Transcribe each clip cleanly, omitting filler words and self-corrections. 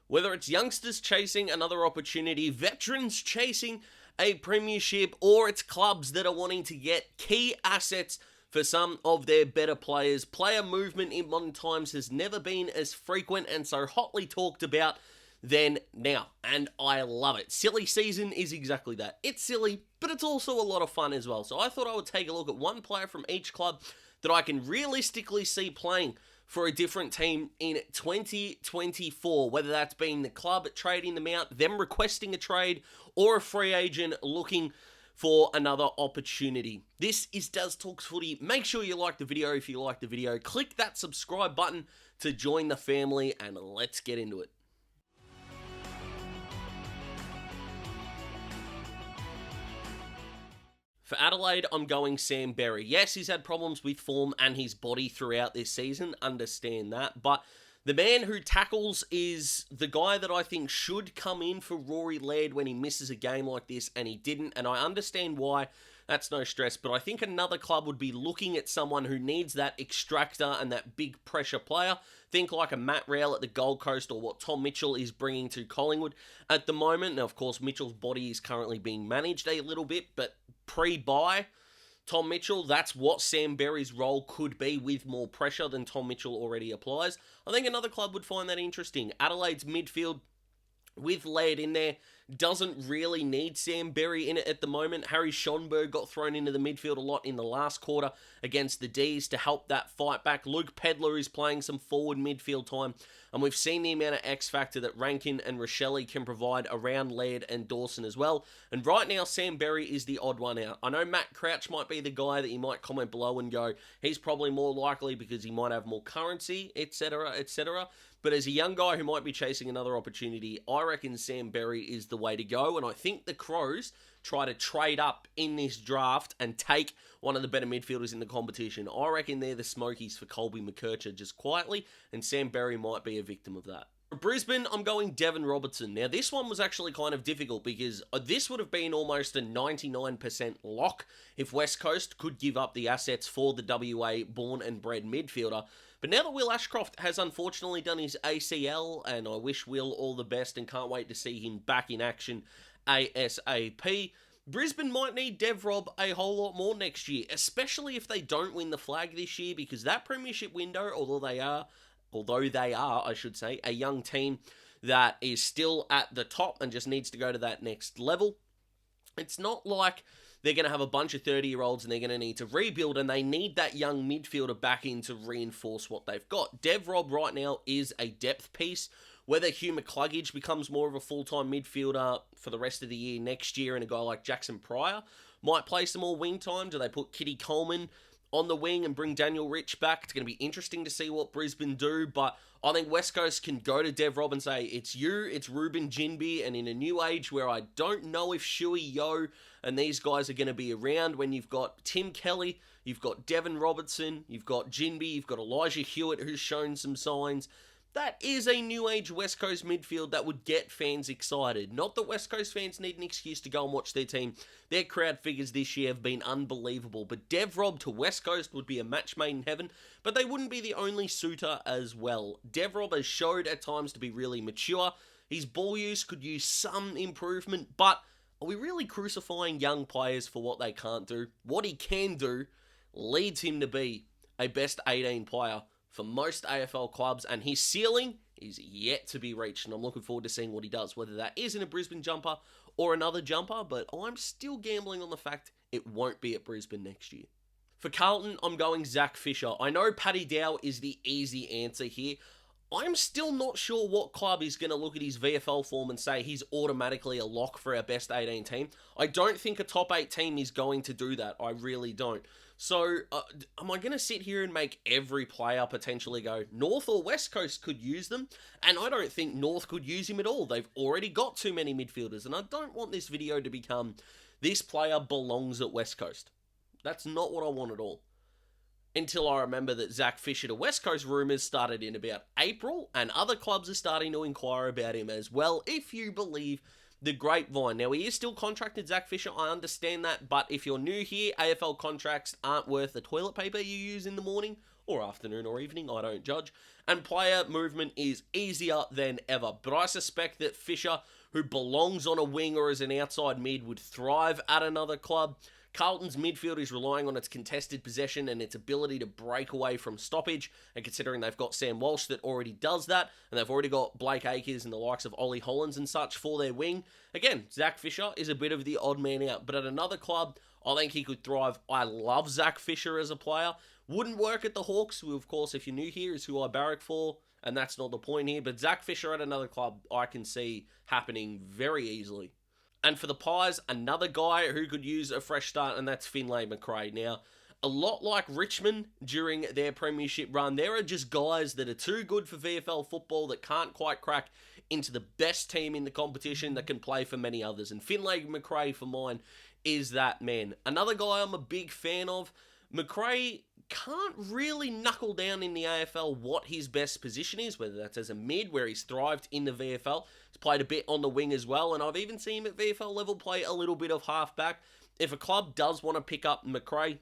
Whether it's youngsters chasing another opportunity, veterans chasing a premiership, or it's clubs that are wanting to get key assets for some of their better players, player movement in modern times has never been as frequent and so hotly talked about than now, and I love it. Silly season is exactly that. It's silly, but it's also a lot of fun as well. So I thought I would take a look at one player from each club that I can realistically see playing for a different team in 2024, whether that's being the club trading them out, them requesting a trade, or a free agent looking for another opportunity. This is Does Talks Footy. Make sure you like the video if you like the video. Click that subscribe button to join the family, and let's get into it. For Adelaide, I'm going Sam Berry. Yes, he's had problems with form and his body throughout this season, understand that, but the man who tackles is the guy that I think should come in for Rory Laird when he misses a game like this, and he didn't, and I understand why. That's no stress, but I think another club would be looking at someone who needs that extractor and that big pressure player. Think like a Matt Rowell at the Gold Coast, or what Tom Mitchell is bringing to Collingwood at the moment. Now, of course, Mitchell's body is currently being managed a little bit, but pre-buy Tom Mitchell, that's what Sam Berry's role could be with more pressure than Tom Mitchell already applies. I think another club would find that interesting. Adelaide's midfield with Laird in there doesn't really need Sam Berry in it at the moment. Harry Schonberg got thrown into the midfield a lot in the last quarter against the D's to help that fight back. Luke Pedlar is playing some forward midfield time, and we've seen the amount of X factor that Rankin and Rochelle can provide around Laird and Dawson as well. And right now, Sam Berry is the odd one out. I know Matt Crouch might be the guy that you might comment below and go, he's probably more likely because he might have more currency, etc., etc. But as a young guy who might be chasing another opportunity, I reckon Sam Berry is the way to go. And I think the Crows try to trade up in this draft and take one of the better midfielders in the competition. I reckon they're the Smokies for Colby McKercher just quietly, and Sam Berry might be a victim of that. For Brisbane, I'm going Devon Robertson. Now, this one was actually kind of difficult because this would have been almost a 99% lock if West Coast could give up the assets for the WA born and bred midfielder. But now that Will Ashcroft has unfortunately done his ACL, and I wish Will all the best and can't wait to see him back in action ASAP, Brisbane might need Dev Rob a whole lot more next year, especially if they don't win the flag this year, because that premiership window, although they are, I should say, a young team that is still at the top and just needs to go to that next level, it's not like they're going to have a bunch of 30-year-olds and they're going to need to rebuild, and they need that young midfielder back in to reinforce what they've got. Dev Rob right now is a depth piece. Whether Hugh McCluggage becomes more of a full-time midfielder for the rest of the year next year, and a guy like Jackson Pryor might play some more wing time. Do they put Kitty Coleman on the wing and bring Daniel Rich back? It's going to be interesting to see what Brisbane do, but I think West Coast can go to Dev Rob and say, it's you, it's Ruben Jinby, and in a new age where I don't know if Shuey Yo and these guys are going to be around, when you've got Tim Kelly, you've got Devon Robertson, you've got Jinby, you've got Elijah Hewitt who's shown some signs. That is a new age West Coast midfield that would get fans excited. Not that West Coast fans need an excuse to go and watch their team. Their crowd figures this year have been unbelievable. But Dev Rob to West Coast would be a match made in heaven. But they wouldn't be the only suitor as well. Dev Rob has showed at times to be really mature. His ball use could use some improvement. But are we really crucifying young players for what they can't do? What he can do leads him to be a best 18 player for most AFL clubs, and his ceiling is yet to be reached, and I'm looking forward to seeing what he does, whether that is in a Brisbane jumper or another jumper, but I'm still gambling on the fact it won't be at Brisbane next year. For Carlton, I'm going Zach Fisher. I know Paddy Dow is the easy answer here. I'm still not sure what club is going to look at his VFL form and say he's automatically a lock for our best 18 team. I don't think a top 8 team is going to do that. I really don't. So, am I going to sit here and make every player potentially go, North or West Coast could use them? And I don't think North could use him at all. They've already got too many midfielders, and I don't want this video to become, this player belongs at West Coast. That's not what I want at all. Until I remember that Zach Fisher to West Coast rumours started in about April, and other clubs are starting to inquire about him as well, if you believe the grapevine. Now, he is still contracted, Zach Fisher, I understand that, but if you're new here, AFL contracts aren't worth the toilet paper you use in the morning or afternoon or evening, I don't judge. And player movement is easier than ever. But I suspect that Fisher, who belongs on a wing or as an outside mid, would thrive at another club. Carlton's midfield is relying on its contested possession and its ability to break away from stoppage, and considering they've got Sam Walsh that already does that, and they've already got Blake Acres and the likes of Ollie Hollands and such for their wing, again, Zach Fisher is a bit of the odd man out, but at another club, I think he could thrive. I love Zach Fisher as a player. Wouldn't work at the Hawks, who, of course, if you're new here, is who I barrack for, and that's not the point here, but Zach Fisher at another club, I can see happening very easily. And for the Pies, another guy who could use a fresh start, and that's Finlay Macrae. Now, a lot like Richmond during their premiership run, there are just guys that are too good for VFL football that can't quite crack into the best team in the competition that can play for many others. And Finlay Macrae, for mine, is that man. Another guy I'm a big fan of, Macrae can't really knuckle down in the AFL what his best position is, whether that's as a mid, where he's thrived in the VFL. He's played a bit on the wing as well, and I've even seen him at VFL level play a little bit of halfback. If a club does want to pick up Macrae,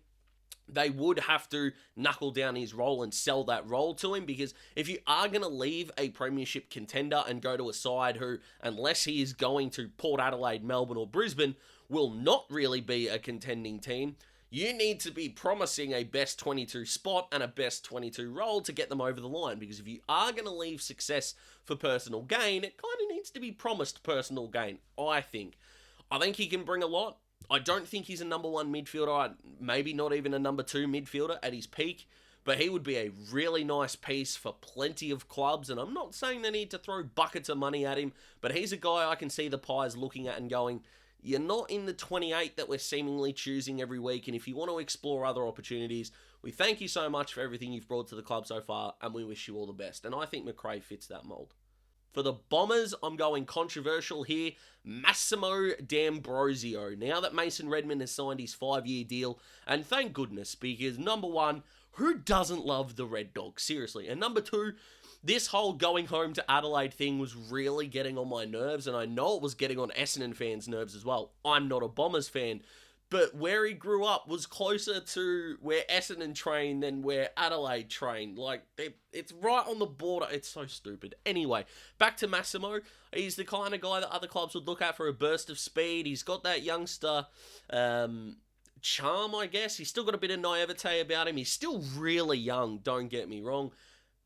they would have to knuckle down his role and sell that role to him, because if you are going to leave a premiership contender and go to a side who, unless he is going to Port Adelaide, Melbourne or Brisbane, will not really be a contending team, you need to be promising a best 22 spot and a best 22 role to get them over the line, because if you are going to leave success for personal gain, it kind of needs to be promised personal gain, I think. I think he can bring a lot. I don't think he's a number one midfielder, maybe not even a number two midfielder at his peak, but he would be a really nice piece for plenty of clubs, and I'm not saying they need to throw buckets of money at him, but he's a guy I can see the Pies looking at and going, you're not in the 28 that we're seemingly choosing every week, and if you want to explore other opportunities, we thank you so much for everything you've brought to the club so far, and we wish you all the best. And I think Macrae fits that mould. For the Bombers, I'm going controversial here, Massimo D'Ambrosio. Now that Mason Redmond has signed his 5-year deal, and thank goodness, because number one, who doesn't love the Red Dog? Seriously. And number two, this whole going home to Adelaide thing was really getting on my nerves, and I know it was getting on Essendon fans' nerves as well. I'm not a Bombers fan, but where he grew up was closer to where Essendon trained than where Adelaide trained. Like, it's right on the border. It's so stupid. Anyway, back to Massimo. He's the kind of guy that other clubs would look at for a burst of speed. He's got that youngster charm, I guess. He's still got a bit of naivete about him. He's still really young, don't get me wrong.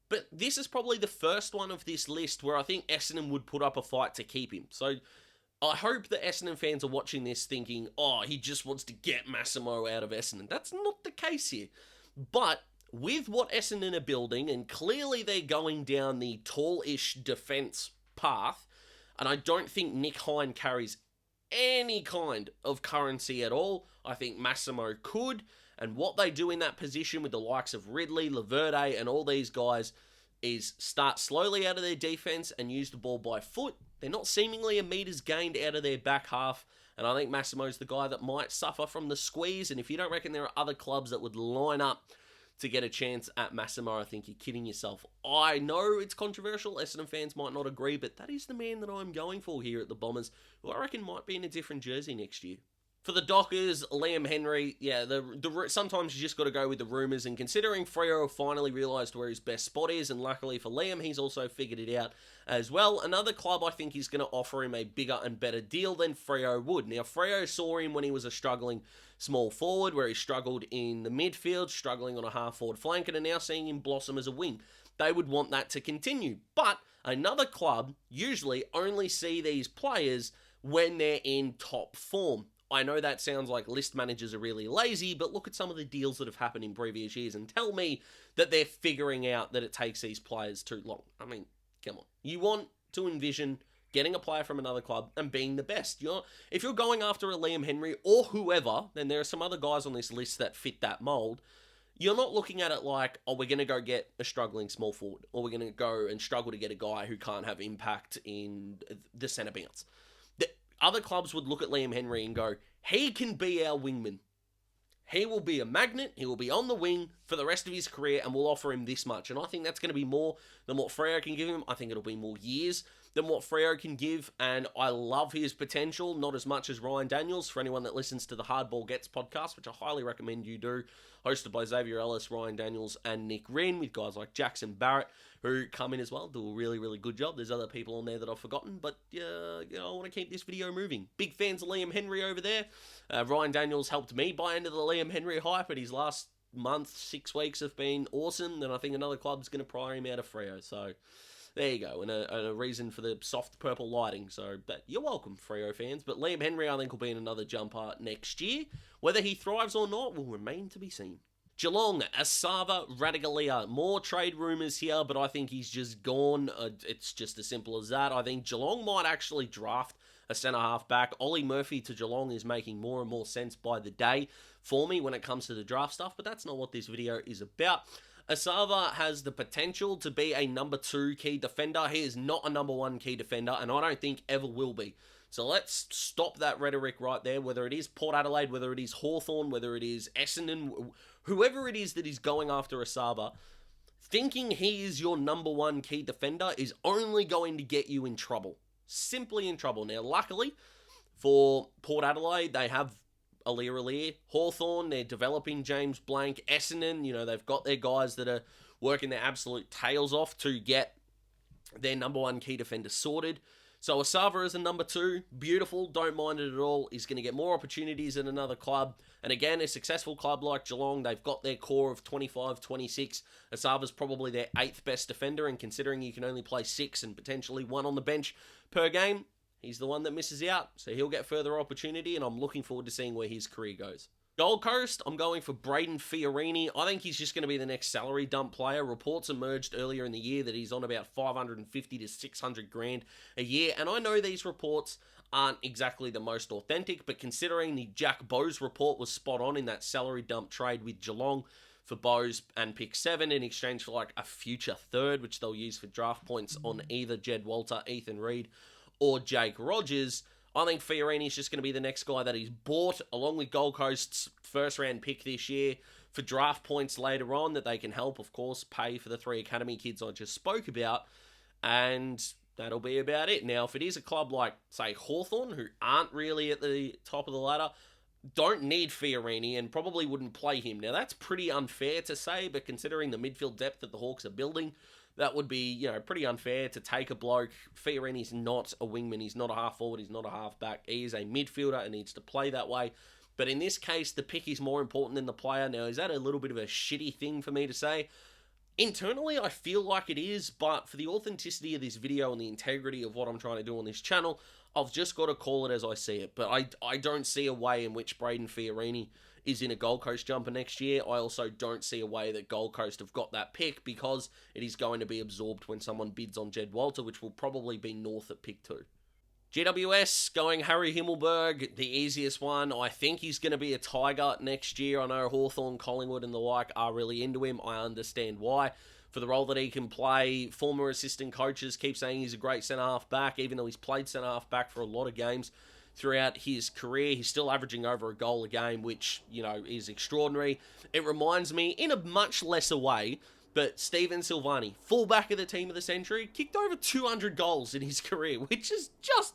But this is probably the first one of this list where I think Essendon would put up a fight to keep him. So I hope that Essendon fans are watching this thinking, oh, he just wants to get Massimo out of Essendon. That's not the case here. But with what Essendon are building, and clearly they're going down the tall-ish defence path, and I don't think Nick Hine carries any kind of currency at all. I think Massimo could. And what they do in that position with the likes of Ridley, Laverde, and all these guys is start slowly out of their defense and use the ball by foot. They're not seemingly a metres gained out of their back half. And I think Massimo's the guy that might suffer from the squeeze. And if you don't reckon there are other clubs that would line up to get a chance at Massimo, I think you're kidding yourself. I know it's controversial. Essendon fans might not agree, but that is the man that I'm going for here at the Bombers, who I reckon might be in a different jersey next year. For the Dockers, Liam Henry, yeah, sometimes you just got to go with the rumours, and considering Freo finally realised where his best spot is, and luckily for Liam, he's also figured it out as well, another club I think is going to offer him a bigger and better deal than Freo would. Now, Freo saw him when he was a struggling small forward, where he struggled in the midfield, struggling on a half-forward flank, and are now seeing him blossom as a wing. They would want that to continue, but another club usually only see these players when they're in top form. I know that sounds like list managers are really lazy, but look at some of the deals that have happened in previous years and tell me that they're figuring out that it takes these players too long. I mean, come on. You want to envision getting a player from another club and being the best. If you're going after a Liam Henry or whoever, then there are some other guys on this list that fit that mold. You're not looking at it like, oh, we're going to go get a struggling small forward, or we're going to go and struggle to get a guy who can't have impact in the centre bounce. Other clubs would look at Liam Henry and go, he can be our wingman. He will be a magnet, he will be on the wing for the rest of his career, and we'll offer him this much. And I think that's going to be more than what Freo can give him. I think it'll be more years. than what Freo can give, and I love his potential, not as much as Ryan Daniels. For anyone that listens to the Hardball Gets podcast, which I highly recommend you do, hosted by Xavier Ellis, Ryan Daniels, and Nick Wren, with guys like Jackson Barrett, who come in as well, do a really, really good job. There's other people on there that I've forgotten, but I want to keep this video moving. Big fans of Liam Henry over there. Ryan Daniels helped me buy into the Liam Henry hype, but his last month, 6 weeks have been awesome, and I think another club's going to pry him out of Freo, so there you go, and a reason for the soft purple lighting, so but you're welcome, Freo fans. But Liam Henry, I think, will be in another jumper next year. Whether he thrives or not will remain to be seen. Geelong, Asava Radagalia. More trade rumours here, but I think he's just gone. It's just as simple as that. I think Geelong might actually draft a centre-half back. Ollie Murphy to Geelong is making more and more sense by the day for me when it comes to the draft stuff, but that's not what this video is about. Asava has the potential to be a number 2 key defender. He is not a number 1 key defender, and I don't think ever will be. So let's stop that rhetoric right there, whether it is Port Adelaide, whether it is Hawthorn, whether it is Essendon, whoever it is that is going after Asava, thinking he is your number 1 key defender is only going to get you in trouble. Simply in trouble. Now, luckily for Port Adelaide, they have Aliir. Hawthorn, they're developing James Blank. Essendon, they've got their guys that are working their absolute tails off to get their number 1 key defender sorted. So Asava is a number 2, beautiful, don't mind it at all. He's going to get more opportunities in another club. And again, a successful club like Geelong, they've got their core of 25, 26. Asava's probably their 8th best defender, and considering you can only play 6 and potentially 1 on the bench per game, he's the one that misses out. So he'll get further opportunity, and I'm looking forward to seeing where his career goes. Gold Coast, I'm going for Braden Fiorini. I think he's just going to be the next salary dump player. Reports emerged earlier in the year that he's on about 550 to 600 grand a year. And I know these reports aren't exactly the most authentic, but considering the Jack Bowes report was spot on in that salary dump trade with Geelong for Bowes and pick 7 in exchange for like a future 3rd, which they'll use for draft points on either Jed Walter, Ethan Reid, or Jake Rogers, I think Fiorini's just going to be the next guy that he's bought, along with Gold Coast's first-round pick this year, for draft points later on that they can help, of course, pay for the 3 academy kids I just spoke about, and that'll be about it. Now, if it is a club like, say, Hawthorn, who aren't really at the top of the ladder, don't need Fiorini and probably wouldn't play him. Now, that's pretty unfair to say, but considering the midfield depth that the Hawks are building, that would be, pretty unfair to take a bloke. Fiorini's not a wingman. He's not a half-forward. He's not a half-back. He is a midfielder and needs to play that way. But in this case, the pick is more important than the player. Now, is that a little bit of a shitty thing for me to say? Internally, I feel like it is, but for the authenticity of this video and the integrity of what I'm trying to do on this channel, I've just got to call it as I see it. But I don't see a way in which Braden Fiorini is in a Gold Coast jumper next year. I also don't see a way that Gold Coast have got that pick, because it is going to be absorbed when someone bids on Jed Walter, which will probably be north at pick 2. GWS going Harry Himmelberg, the easiest one. I think he's going to be a Tiger next year. I know Hawthorn, Collingwood and the like are really into him. I understand why. For the role that he can play, former assistant coaches keep saying he's a great centre-half back, even though he's played centre-half back for a lot of games throughout his career. He's still averaging over a goal a game, which, is extraordinary. It reminds me, in a much lesser way, but Steven Silvani, fullback of the team of the century, kicked over 200 goals in his career, which is just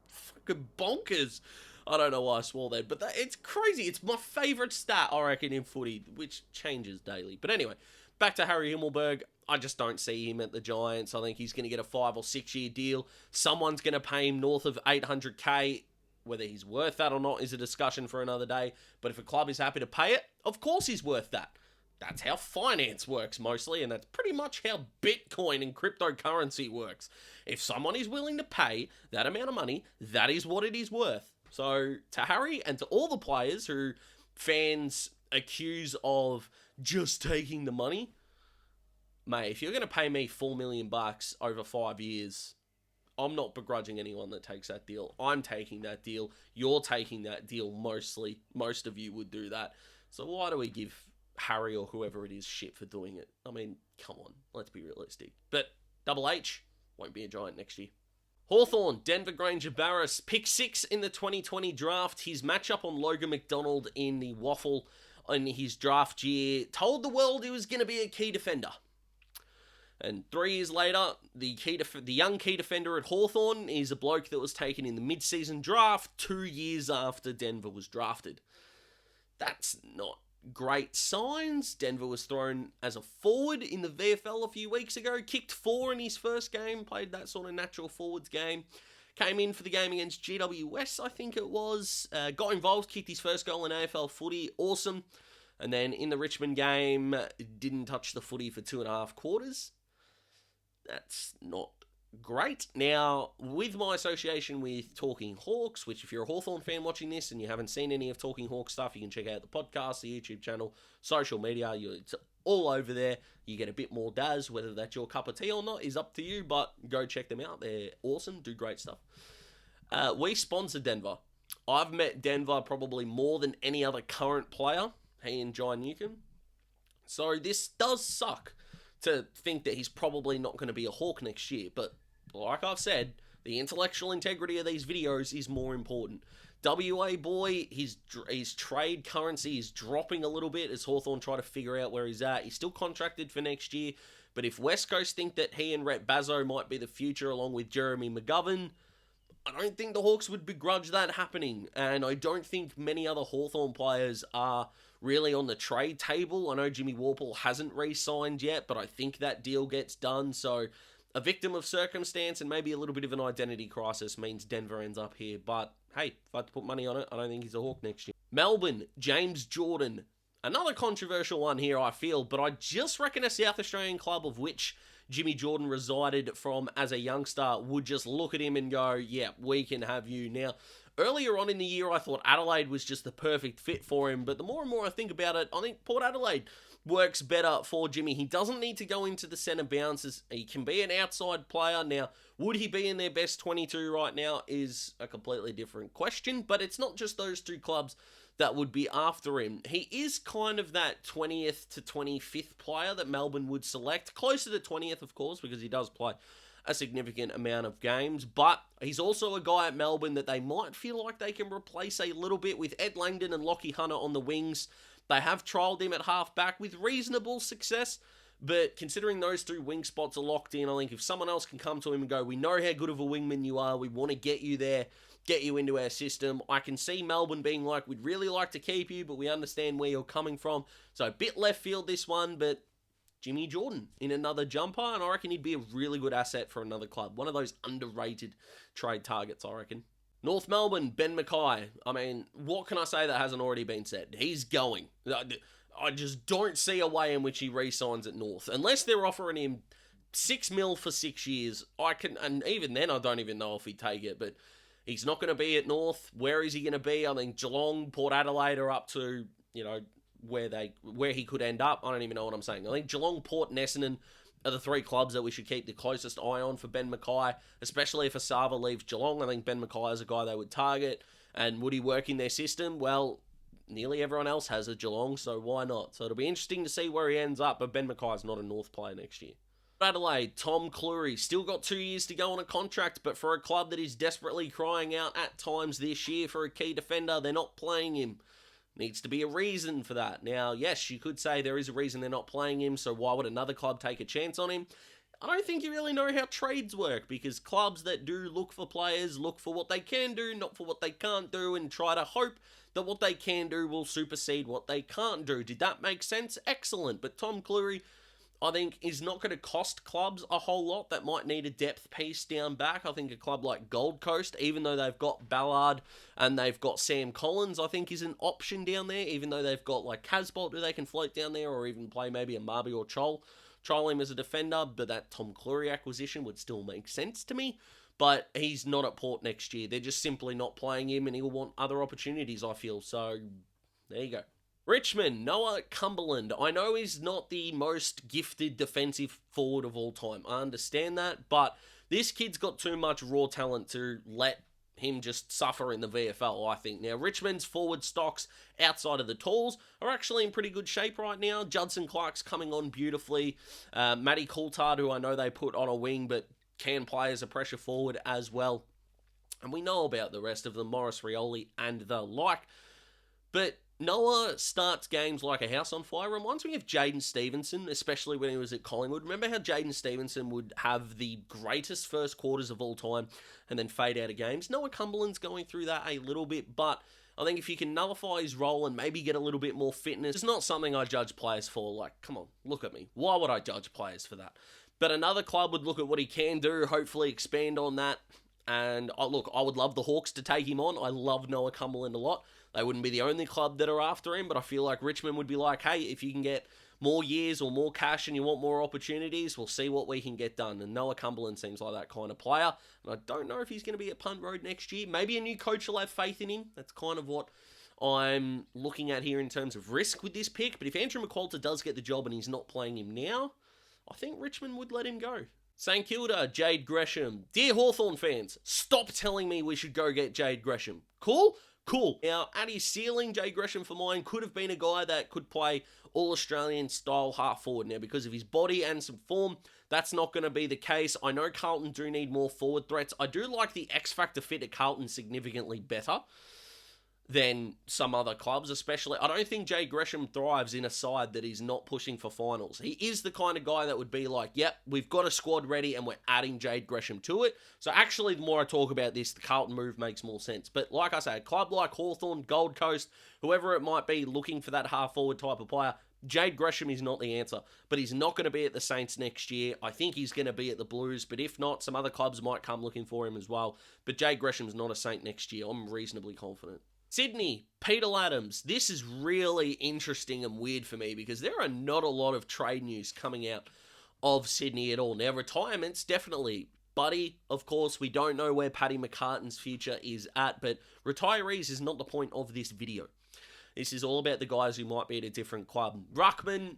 fucking bonkers. I don't know why I swore that, but it's crazy. It's my favourite stat, I reckon, in footy, which changes daily. But anyway, back to Harry Himmelberg. I just don't see him at the Giants. I think he's going to get a 5 or 6 year deal. Someone's going to pay him north of 800k. Whether he's worth that or not is a discussion for another day. But if a club is happy to pay it, of course he's worth that. That's how finance works mostly, and that's pretty much how Bitcoin and cryptocurrency works. If someone is willing to pay that amount of money, that is what it is worth. So to Harry and to all the players who fans accuse of just taking the money, mate, if you're going to pay me $4 million over 5 years, I'm not begrudging anyone that takes that deal. I'm taking that deal. You're taking that deal mostly. Most of you would do that. So why do we give Harry or whoever it is shit for doing it? I mean, come on. Let's be realistic. But Double H won't be a Giant next year. Hawthorn, Denver Granger Barris, pick 6 in the 2020 draft. His matchup on Logan McDonald in the waffle in his draft year told the world he was going to be a key defender. And 3 years later, the young key defender at Hawthorn is a bloke that was taken in the mid-season draft 2 years after Denver was drafted. That's not great signs. Denver was thrown as a forward in the VFL a few weeks ago, kicked 4 in his first game, played that sort of natural forwards game. Came in for the game against GWS, I think it was. Got involved, kicked his first goal in AFL footy. Awesome. And then in the Richmond game, didn't touch the footy for 2.5 quarters. That's not great. Now, with my association with Talking Hawks, which if you're a Hawthorn fan watching this and you haven't seen any of Talking Hawks stuff, you can check out the podcast, the YouTube channel, social media. It's all over there. You get a bit more Daz. Whether that's your cup of tea or not is up to you, but go check them out. They're awesome, do great stuff. We sponsor Denver. I've met Denver probably more than any other current player, he and John Newcomb. So this does suck to think that he's probably not going to be a Hawk next year. But like I've said, the intellectual integrity of these videos is more important. WA boy, his trade currency is dropping a little bit as Hawthorn try to figure out where he's at. He's still contracted for next year. But if West Coast think that he and Rhett Bazzo might be the future along with Jeremy McGovern, I don't think the Hawks would begrudge that happening. And I don't think many other Hawthorn players are really on the trade table. I know Jimmy Warple hasn't re-signed yet, but I think that deal gets done. So a victim of circumstance and maybe a little bit of an identity crisis means Denver ends up here. But hey, if I had to put money on it, I don't think he's a Hawk next year. Melbourne, James Jordan. Another controversial one here, I feel, but I just reckon a South Australian club of which Jimmy Jordan resided from as a youngster would just look at him and go, yeah, we can have you. Now, earlier on in the year, I thought Adelaide was just the perfect fit for him, but the more and more I think about it, I think Port Adelaide works better for Jimmy. He doesn't need to go into the centre bounces. He can be an outside player. Now, would he be in their best 22 right now is a completely different question, but it's not just those two clubs that would be after him. He is kind of that 20th to 25th player that Melbourne would select. Closer to 20th, of course, because he does play a significant amount of games. But he's also a guy at Melbourne that they might feel like they can replace a little bit with Ed Langdon and Lockie Hunter on the wings. They have trialled him at half-back with reasonable success. But considering those 2 wing spots are locked in, I think if someone else can come to him and go, we know how good of a wingman you are, we want to get you there, get you into our system. I can see Melbourne being like, we'd really like to keep you, but we understand where you're coming from. So a bit left field this one, but Jimmy Jordan in another jumper, and I reckon he'd be a really good asset for another club. One of those underrated trade targets, I reckon. North Melbourne, Ben Mackay. I mean, what can I say that hasn't already been said? He's going. I just don't see a way in which he re-signs at North. Unless they're offering him $6 million for 6 years, and even then I don't even know if he'd take it, but he's not going to be at North. Where is he going to be? I mean, Geelong, Port Adelaide are up to, where he could end up. I don't even know what I'm saying. I think Geelong, Port, and Essendon are the 3 clubs that we should keep the closest eye on for Ben Mackay, especially if Asava leaves Geelong. I think Ben Mackay is a guy they would target. And would he work in their system? Well, nearly everyone else has a Geelong, so why not? So it'll be interesting to see where he ends up, but Ben Mackay's not a North player next year. Adelaide, Tom Cleary, still got 2 years to go on a contract, but for a club that is desperately crying out at times this year for a key defender, they're not playing him. Needs to be a reason for that. Now, yes, you could say there is a reason they're not playing him, so why would another club take a chance on him? I don't think you really know how trades work, because clubs that do look for players look for what they can do, not for what they can't do, and try to hope that what they can do will supersede what they can't do. Did that make sense? Excellent. But Tom Cleary, I think, is not going to cost clubs a whole lot that might need a depth piece down back. I think a club like Gold Coast, even though they've got Ballard and they've got Sam Collins, I think is an option down there, even though they've got like Casbolt who they can float down there, or even play maybe a Marby or trial him as a defender. But that Tom Cleary acquisition would still make sense to me. But he's not at Port next year. They're just simply not playing him, and he'll want other opportunities, I feel. So, there you go. Richmond, Noah Cumberland. I know he's not the most gifted defensive forward of all time. I understand that, but this kid's got too much raw talent to let him just suffer in the VFL, I think. Now, Richmond's forward stocks outside of the talls are actually in pretty good shape right now. Judson Clark's coming on beautifully. Matty Coulthard, who I know they put on a wing, but can play as a pressure forward as well. And we know about the rest of them, Morris Rioli and the like. But Noah starts games like a house on fire. Reminds me of Jaden Stevenson, especially when he was at Collingwood. Remember how Jaden Stevenson would have the greatest first quarters of all time and then fade out of games? Noah Cumberland's going through that a little bit, but I think if you can nullify his role and maybe get a little bit more fitness, it's not something I judge players for. Like, come on, look at me. Why would I judge players for that? But another club would look at what he can do, hopefully expand on that. And I would love the Hawks to take him on. I love Noah Cumberland a lot. They wouldn't be the only club that are after him, but I feel like Richmond would be like, hey, if you can get more years or more cash and you want more opportunities, we'll see what we can get done. And Noah Cumberland seems like that kind of player. And I don't know if he's going to be at Punt Road next year. Maybe a new coach will have faith in him. That's kind of what I'm looking at here in terms of risk with this pick. But if Andrew McQualter does get the job and he's not playing him now, I think Richmond would let him go. St Kilda, Jade Gresham. Dear Hawthorn fans, stop telling me we should go get Jade Gresham. Cool? Cool. Now, at his ceiling, Jade Gresham for mine could have been a guy that could play all-Australian style half forward. Now, because of his body and some form, that's not going to be the case. I know Carlton do need more forward threats. I do like the X-Factor fit at Carlton significantly better than some other clubs, especially. I don't think Jay Gresham thrives in a side that is not pushing for finals. He is the kind of guy that would be like, yep, we've got a squad ready and we're adding Jade Gresham to it. So actually, the more I talk about this, the Carlton move makes more sense. But like I say, a club like Hawthorn, Gold Coast, whoever it might be looking for that half-forward type of player, Jade Gresham is not the answer, but he's not going to be at the Saints next year. I think he's going to be at the Blues, but if not, some other clubs might come looking for him as well. But Jade Gresham's not a Saint next year. I'm reasonably confident. Sydney, Peter Adams. This is really interesting and weird for me because there are not a lot of trade news coming out of Sydney at all. Now, retirements, definitely. Buddy, of course, we don't know where Paddy McCartan's future is at, but retirees is not the point of this video. This is all about the guys who might be at a different club. Ruckman,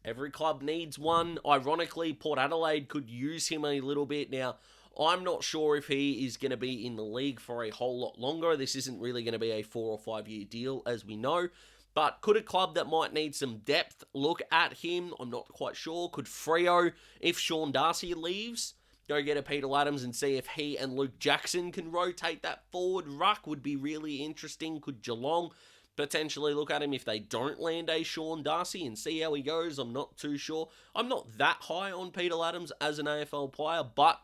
every club needs one. Ironically, Port Adelaide could use him a little bit. Now, I'm not sure if he is going to be in the league for a whole lot longer. This isn't really going to be a 4 or 5 year deal, as we know. But could a club that might need some depth look at him? I'm not quite sure. Could Freo, if Sean Darcy leaves, go get a Peter Adams and see if he and Luke Jackson can rotate that forward ruck? Would be really interesting. Could Geelong potentially look at him if they don't land a Sean Darcy and see how he goes? I'm not too sure. I'm not that high on Peter Adams as an AFL player, but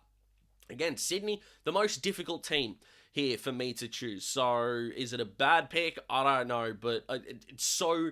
again, Sydney, the most difficult team here for me to choose. So, is it a bad pick? I don't know, but it's so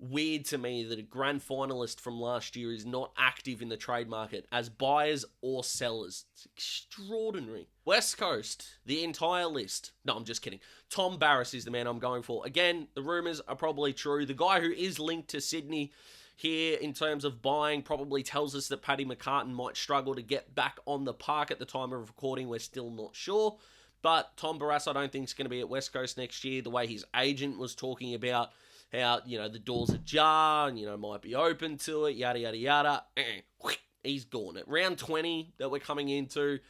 weird to me that a grand finalist from last year is not active in the trade market as buyers or sellers. It's extraordinary. West Coast, the entire list. No, I'm just kidding. Tom Barrass is the man I'm going for. Again, the rumours are probably true. The guy who is linked to Sydney here in terms of buying probably tells us that Paddy McCartan might struggle to get back on the park at the time of recording. We're still not sure. But Tom Barrass, I don't think is going to be at West Coast next year. The way his agent was talking about how, the door's ajar and, might be open to it, yada, yada, yada. He's gone. At round 20 that we're coming into,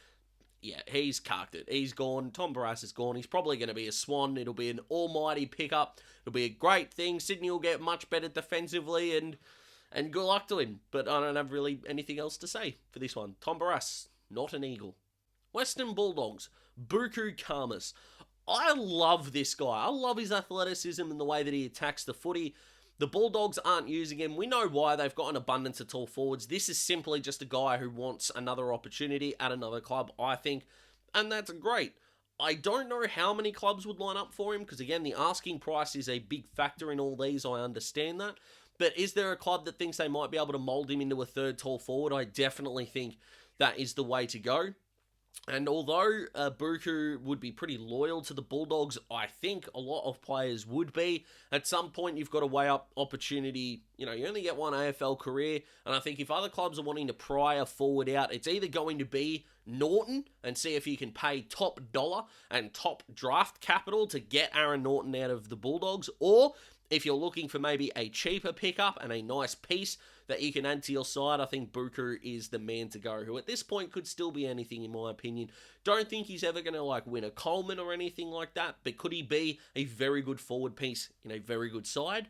yeah, he's carked it. He's gone. Tom Barrass is gone. He's probably going to be a swan. It'll be an almighty pickup. It'll be a great thing. Sydney will get much better defensively and good luck to him. But I don't have really anything else to say for this one. Tom Barrass, not an Eagle. Western Bulldogs, Buku Khamis. I love this guy. I love his athleticism and the way that he attacks the footy. The Bulldogs aren't using him. We know why. They've got an abundance of tall forwards. This is simply just a guy who wants another opportunity at another club, I think. And that's great. I don't know how many clubs would line up for him because, again, the asking price is a big factor in all these. I understand that. But is there a club that thinks they might be able to mould him into a third tall forward? I definitely think that is the way to go. And although Buku would be pretty loyal to the Bulldogs, I think a lot of players would be. At some point, you've got to weigh up opportunity. You only get one AFL career. And I think if other clubs are wanting to pry a forward out, it's either going to be Norton and see if you can pay top dollar and top draft capital to get Aaron Norton out of the Bulldogs, or if you're looking for maybe a cheaper pickup and a nice piece that you can add to your side, I think Buku is the man to go, who at this point could still be anything in my opinion. Don't think he's ever going to win a Coleman or anything like that, but could he be a very good forward piece in a very good side?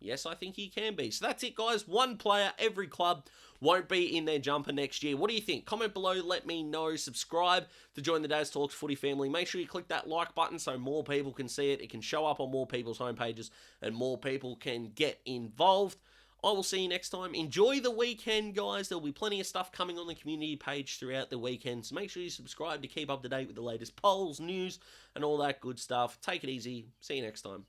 Yes, I think he can be. So that's it, guys. One player, every club won't be in their jumper next year. What do you think? Comment below, let me know. Subscribe to join the Daz Talks Footy family. Make sure you click that like button so more people can see it. It can show up on more people's homepages and more people can get involved. I will see you next time. Enjoy the weekend, guys. There'll be plenty of stuff coming on the community page throughout the weekend. So make sure you subscribe to keep up to date with the latest polls, news, and all that good stuff. Take it easy. See you next time.